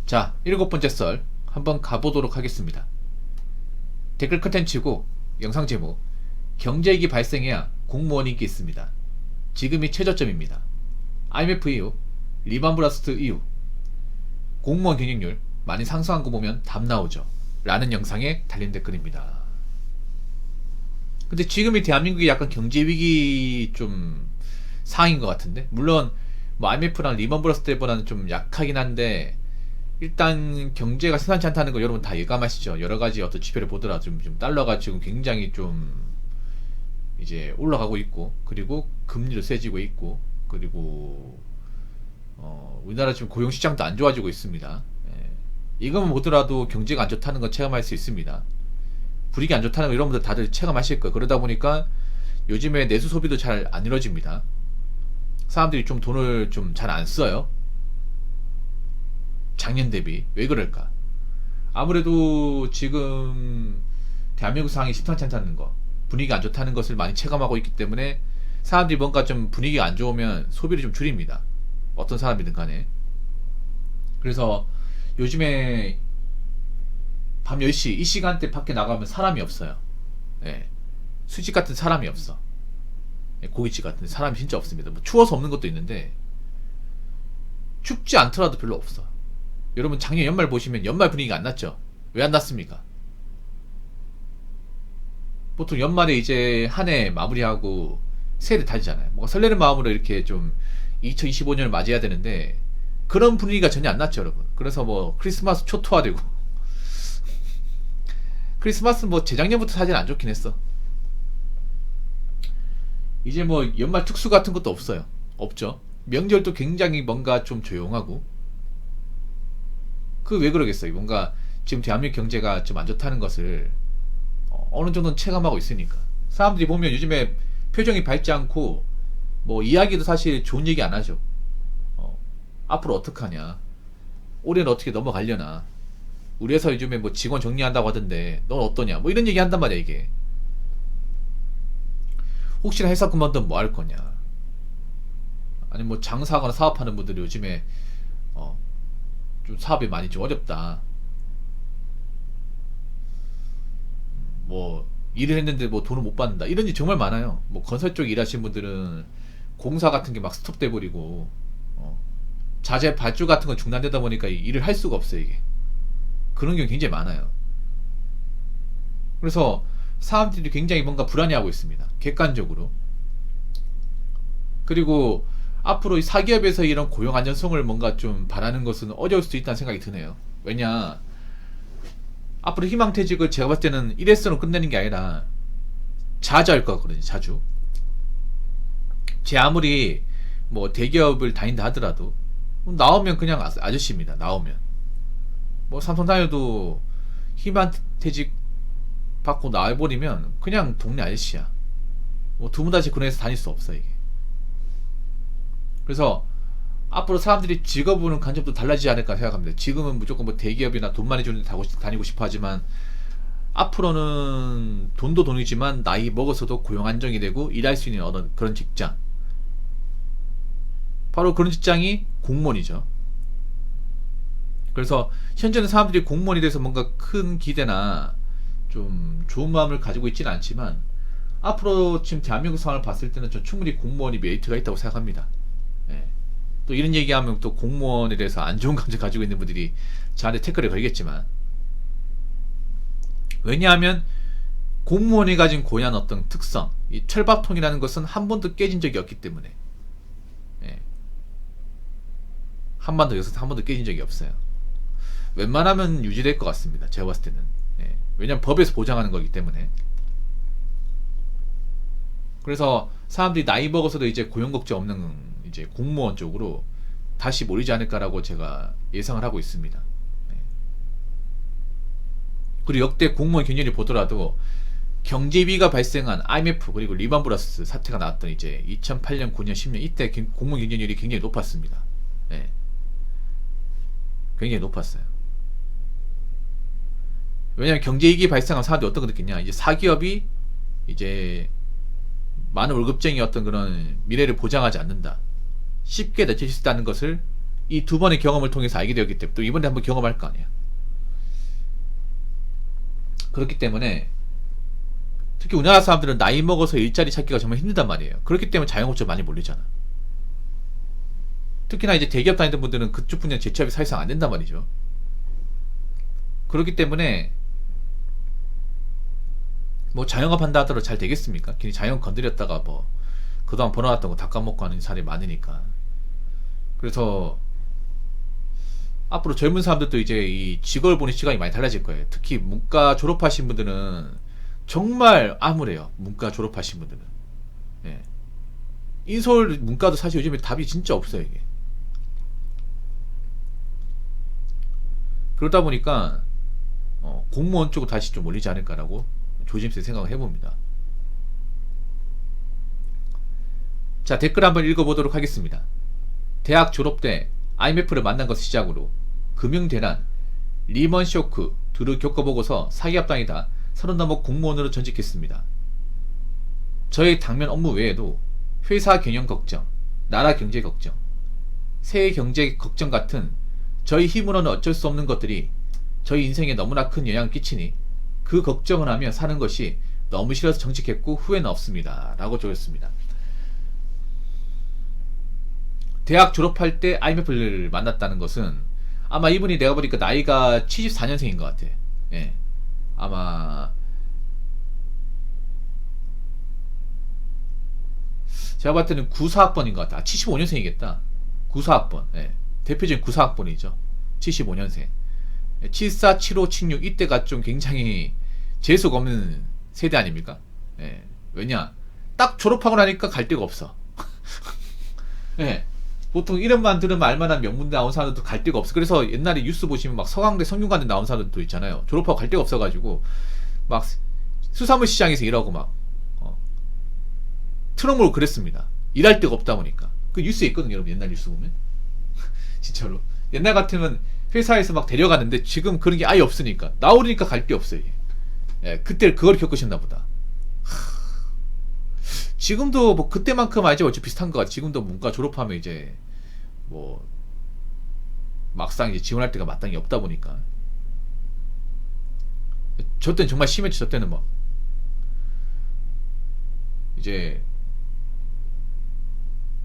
자, 7번째 썰 한번 가보도록 하겠습니다. 댓글 컨텐츠고 영상 제목: 경제위기 발생해야 공무원 인기 있습니다. 지금이 최저점입니다. IMF 이후, 리만 브라더스 이후 공무원 경쟁률 많이 상승한 거 보면 답 나오죠 라는 영상에 달린 댓글입니다. 근데 지금이 대한민국이 약간 경제위기 좀 상황인 것 같은데, 물론 뭐 IMF랑 리만 브라더스 때보다는 좀 약하긴 한데 일단 경제가 심상치 않다는 거 여러분 다 예감하시죠. 여러가지 어떤 지표를 보더라도 좀 달러가 지금 굉장히 좀 이제 올라가고 있고, 그리고 금리도 세지고 있고, 그리고 우리나라 지금 고용시장도 안 좋아지고 있습니다. 예. 이것만 보더라도 경제가 안 좋다는 건 체감할 수 있습니다. 불이익이 안 좋다는 거 여러분들 다들 체감하실 거예요. 그러다 보니까 요즘에 내수 소비도 잘 안 이루어집니다. 사람들이 좀 돈을 좀 잘 안 써요. 작년 대비. 왜 그럴까? 아무래도 지금 대한민국 상황이 심상치 않다는 거, 분위기가 안 좋다는 것을 많이 체감하고 있기 때문에 사람들이 뭔가 좀 분위기가 안 좋으면 소비를 좀 줄입니다. 어떤 사람이든 간에. 그래서 요즘에 밤 10시 이 시간대 밖에 나가면 사람이 없어요. 예. 수집 같은 사람이 없어. 예, 고깃집 같은 데 사람이 진짜 없습니다. 뭐 추워서 없는 것도 있는데 춥지 않더라도 별로 없어. 여러분 작년 연말 보시면 연말 분위기가 안 났죠? 왜 안 났습니까? 보통 연말에 이제 한 해 마무리하고 새해를 다지잖아요. 뭔가 설레는 마음으로 이렇게 좀 2025년을 맞이해야 되는데 그런 분위기가 전혀 안 났죠, 여러분. 그래서 뭐 크리스마스 초토화되고 크리스마스는 뭐 재작년부터 사실 안 좋긴 했어. 이제 뭐 연말 특수 같은 것도 없어요. 없죠. 명절도 굉장히 뭔가 좀 조용하고. 그 왜 그러겠어요. 뭔가 지금 대한민국 경제가 좀 안 좋다는 것을 어느 정도는 체감하고 있으니까. 사람들이 보면 요즘에 표정이 밝지 않고 뭐 이야기도 사실 좋은 얘기 안 하죠. 앞으로 어떡하냐, 올해는 어떻게 넘어가려나, 우리 회사 요즘에 뭐 직원 정리한다고 하던데 넌 어떠냐, 뭐 이런 얘기 한단 말이야. 이게 혹시나 회사 그만두면 뭐 할 거냐, 아니 뭐 장사하거나 사업하는 분들이 요즘에 좀 사업이 많이 좀 어렵다, 뭐 일을 했는데 뭐 돈을 못 받는다, 이런 일 정말 많아요. 뭐 건설 쪽 일하시는 분들은 공사 같은 게 막 스톱돼 버리고 자재 발주 같은 거 중단되다 보니까 일을 할 수가 없어요. 이게 그런 경우 굉장히 많아요. 그래서 사람들이 굉장히 뭔가 불안해하고 있습니다, 객관적으로. 그리고 앞으로 이 사기업에서 이런 고용 안전성을 뭔가 좀 바라는 것은 어려울 수도 있다는 생각이 드네요. 왜냐, 앞으로 희망퇴직을 제가 봤을 때는 일회성으로 끝내는 게 아니라 자주 할 거거든요. 자주. 제 아무리 뭐 대기업을 다닌다 하더라도 나오면 그냥 아저씨입니다. 나오면 뭐 삼성 다녀도 희망퇴직 받고 나와버리면 그냥 동네 아저씨야. 뭐 두 번 다시 그런 회사 다닐 수 없어 이게. 그래서 앞으로 사람들이 직업은 간접도 달라지지 않을까 생각합니다. 지금은 무조건 뭐 대기업이나 돈 많이 주는 데 다니고 싶어 하지만 앞으로는 돈도 돈이지만 나이 먹어서도 고용 안정이 되고 일할 수 있는 어떤 그런 직장, 바로 그런 직장이 공무원이죠. 그래서 현재는 사람들이 공무원에 대해서 뭔가 큰 기대나 좀 좋은 마음을 가지고 있지는 않지만 앞으로 지금 대한민국 상황을 봤을 때는 전 충분히 공무원이 메리트가 있다고 생각합니다. 예. 또 이런 얘기하면 또 공무원에 대해서 안 좋은 감정 가지고 있는 분들이 저한테 태클을 걸겠지만, 왜냐하면 공무원이 가진 고유한 어떤 특성, 이 철밥통이라는 것은 한 번도 깨진 적이 없기 때문에. 예. 한 번도 여기서 한 번도 깨진 적이 없어요. 웬만하면 유지될 것 같습니다, 제가 봤을 때는. 예. 왜냐면 법에서 보장하는 거기 때문에. 그래서 사람들이 나이 먹어서도 이제 고용 걱정 없는 이제 공무원 쪽으로 다시 몰리지 않을까라고 제가 예상을 하고 있습니다. 네. 그리고 역대 공무원 경쟁률 보더라도 경제위기가 발생한 IMF 그리고 리만 브라더스 사태가 나왔던 이제 2008년, 9년, 10년 이때 공무원 경쟁률이 굉장히 높았습니다. 네. 굉장히 높았어요. 왜냐하면 경제위기 발생하면 사람들이 어떤 거 느끼냐, 이제 사기업이 이제 많은 월급쟁이 어떤 그런 미래를 보장하지 않는다, 쉽게 내칠 수 있다는 것을 이 두 번의 경험을 통해서 알게 되었기 때문에 또 이번에 한번 경험할 거 아니야. 그렇기 때문에 특히 우리나라 사람들은 나이 먹어서 일자리 찾기가 정말 힘들단 말이에요. 그렇기 때문에 자영업자 많이 몰리잖아. 특히나 이제 대기업 다니던 분들은 그쪽 분야는 재취업이 사실상 안 된단 말이죠. 그렇기 때문에 뭐 자영업 한다 하더라도 잘 되겠습니까? 괜히 자영업 건드렸다가 뭐 그동안 벌어놨던 거 다 까먹고 하는 사람이 많으니까. 그래서 앞으로 젊은 사람들도 이제 이 직업을 보는 시각이 많이 달라질 거예요. 특히 문과 졸업하신 분들은 정말 암울해요. 문과 졸업하신 분들은. 예. 인서울 문과도 사실 요즘에 답이 진짜 없어요, 이게. 그러다 보니까 공무원 쪽으로 다시 좀 몰리지 않을까라고 조심스레 생각을 해봅니다. 자, 댓글 한번 읽어보도록 하겠습니다. 대학 졸업 때 IMF를 만난 것을 시작으로 금융대란, 리먼 쇼크 두루 겪어보고서 사기업당이다 30 넘어 공무원으로 전직했습니다. 저의 당면 업무 외에도 회사 경영 걱정, 나라 경제 걱정, 세계 경제 걱정 같은 저희 힘으로는 어쩔 수 없는 것들이 저희 인생에 너무나 큰 영향을 끼치니 그 걱정을 하며 사는 것이 너무 싫어서 정직했고 후회는 없습니다. 라고 적었습니다. 대학 졸업할 때 IMF를 만났다는 것은 아마 이분이 내가 보니까 나이가 74년생인 것 같아. 예. 아마 제가 봤을 때는 94학번인 것 같아. 75년생이겠다. 94학번. 예. 대표적인 94학번이죠. 75년생. 74, 75, 76 이때가 좀 굉장히 재수가 없는 세대 아닙니까? 예. 왜냐? 딱 졸업하고 나니까 갈 데가 없어. 예. 보통 이름만 들으면 알만한 명문대 나온 사람들도 갈 데가 없어. 그래서 옛날에 뉴스 보시면 막 서강대, 성균관대 나온 사람들도 있잖아요. 졸업하고 갈 데가 없어가지고 막 수산물 시장에서 일하고 막 트럭으로 그랬습니다. 일할 데가 없다 보니까. 그 뉴스에 있거든요, 여러분. 옛날 뉴스 보면. 진짜로. 옛날 같으면 회사에서 막 데려가는데 지금 그런 게 아예 없으니까. 나오니까 갈 데 없어요. 예, 그때 그걸 겪으셨나 보다. 지금도 뭐 그때만큼 알지 어차피 비슷한 것 같아. 지금도 문과 졸업하면 이제 뭐 막상 이제 지원할 때가 마땅히 없다 보니까. 저 때는 정말 심했죠. 저 때는 막 이제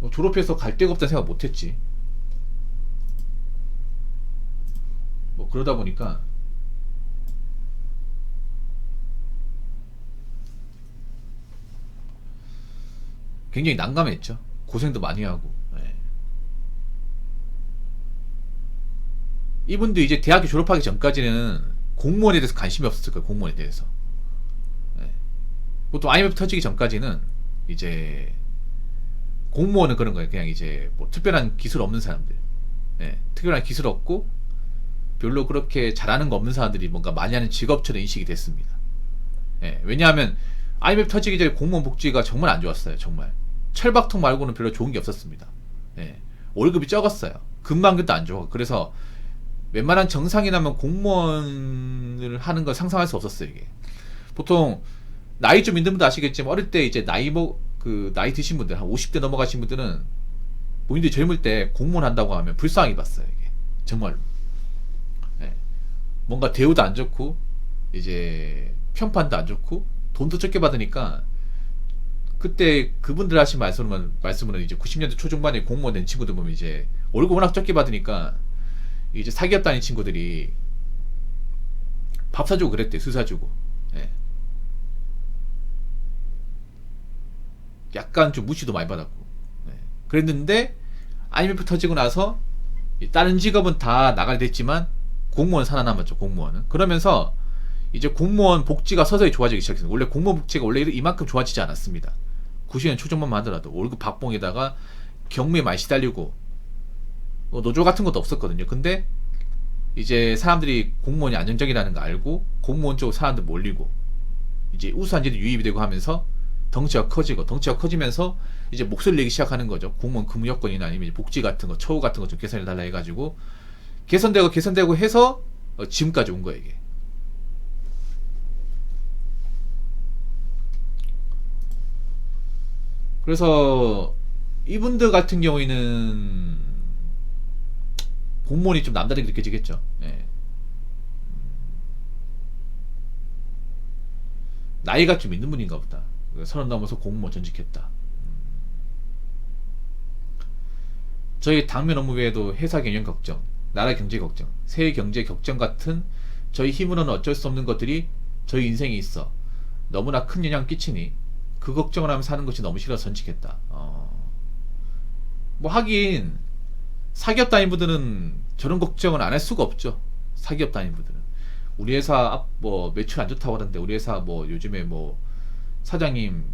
뭐 졸업해서 갈 데가 없다는 생각 못했지. 뭐 그러다 보니까 굉장히 난감했죠. 고생도 많이 하고. 예. 이분도 이제 대학교 졸업하기 전까지는 공무원에 대해서 관심이 없었을 거예요. 공무원에 대해서. 예. 보통 IMF 터지기 전까지는 이제 공무원은 그런 거예요. 그냥 이제 뭐 특별한 기술 없는 사람들. 예. 특별한 기술 없고 별로 그렇게 잘하는 거 없는 사람들이 뭔가 많이 하는 직업처럼 인식이 됐습니다. 예. 왜냐하면 IMF 터지기 전에 공무원 복지가 정말 안 좋았어요. 정말. 철밥통 말고는 별로 좋은 게 없었습니다. 예. 월급이 적었어요. 근만금도 안 좋아. 그래서 웬만한 정상이 나면 공무원을 하는 걸 상상할 수 없었어요. 이게 보통 나이 좀 있는 분도 아시겠지만 어릴 때 이제 나이 드신 분들 한 50대 넘어가신 분들은 본인들이 젊을 때 공무원 한다고 하면 불쌍하게 봤어요. 이게 정말로. 예. 뭔가 대우도 안 좋고 이제 평판도 안 좋고 돈도 적게 받으니까. 그때 그분들 하신 말씀은 이제 90년대 초중반에 공무원 된 친구들 보면 이제 월급 워낙 적게 받으니까 이제 사기업 다닌 친구들이 밥 사주고 그랬대. 술 사주고. 예. 약간 좀 무시도 많이 받았고. 예. 그랬는데 IMF 터지고 나서 다른 직업은 다 나가게 됐지만 공무원 살아남았죠. 공무원은. 그러면서 이제 공무원 복지가 서서히 좋아지기 시작했어요. 원래 공무원 복지가 원래 이만큼 좋아지지 않았습니다. 90년 초중반만 하더라도 월급 박봉에다가 경무에 많이 시달리고 노조 같은 것도 없었거든요. 근데 이제 사람들이 공무원이 안정적이라는 거 알고 공무원 쪽으로 사람들 몰리고 이제 우수한 제도 유입이 되고 하면서 덩치가 커지면서 이제 목소리를 내기 시작하는 거죠. 공무원 근무 여건이나 아니면 복지 같은 거, 처우 같은 거 좀 개선해 달라 해가지고 개선되고 해서 지금까지 온 거예요. 이게. 그래서 이분들 같은 경우에는 공무원이 좀 남다르게 느껴지겠죠. 예. 나이가 좀 있는 분인가 보다. 30 넘어서 공무원 전직했다. 저희 당면 업무 외에도 회사 경영 걱정, 나라 경제 걱정, 세계 경제 걱정 같은 저희 힘으로는 어쩔 수 없는 것들이 저희 인생에 있어 너무나 큰 영향을 끼치니 그 걱정을 하면서 사는 것이 너무 싫어서 전직했다. 뭐 하긴 사기업 단위분들은 저런 걱정을 안 할 수가 없죠. 사기업 단위분들은 우리 회사 뭐 매출 안 좋다고 하는데, 우리 회사 뭐 요즘에 뭐 사장님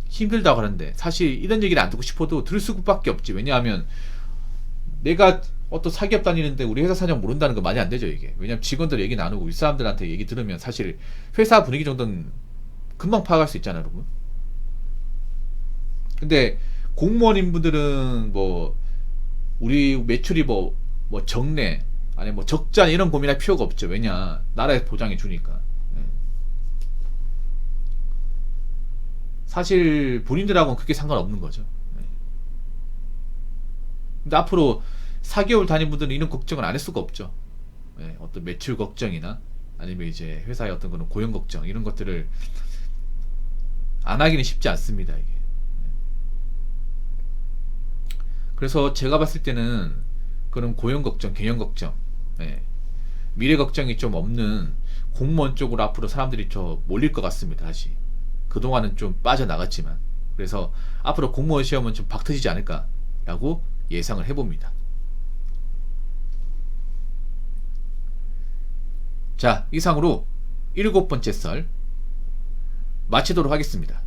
힘들다고 하는데, 사실 이런 얘기를 안 듣고 싶어도 들을 수밖에 없지. 왜냐하면 내가 어떤 사기업 다니는데 우리 회사 사정 모른다는 거 말이 안 되죠, 이게. 왜냐면 직원들 얘기 나누고 윗사람들한테 얘기 들으면 사실 회사 분위기 정도는 금방 파악할 수 있잖아요, 여러분. 근데 공무원인 분들은 뭐 우리 매출이 뭐 적네, 아니 뭐 적자 이런 고민할 필요가 없죠. 왜냐, 나라에서 보장해 주니까. 예. 사실 본인들하고는 그게 상관없는 거죠. 예. 근데 앞으로 4개월 다닌 분들은 이런 걱정을 안 할 수가 없죠. 예, 어떤 매출 걱정이나 아니면 이제 회사의 어떤 그런 고용 걱정 이런 것들을 안 하기는 쉽지 않습니다, 이게. 그래서 제가 봤을 때는 그런 고용 걱정, 개념 걱정, 예, 미래 걱정이 좀 없는 공무원 쪽으로 앞으로 사람들이 좀 몰릴 것 같습니다. 다시 그동안은 좀 빠져나갔지만, 그래서 앞으로 공무원 시험은 좀 박터지지 않을까라고 예상을 해봅니다. 자, 이상으로 7번째 썰 마치도록 하겠습니다.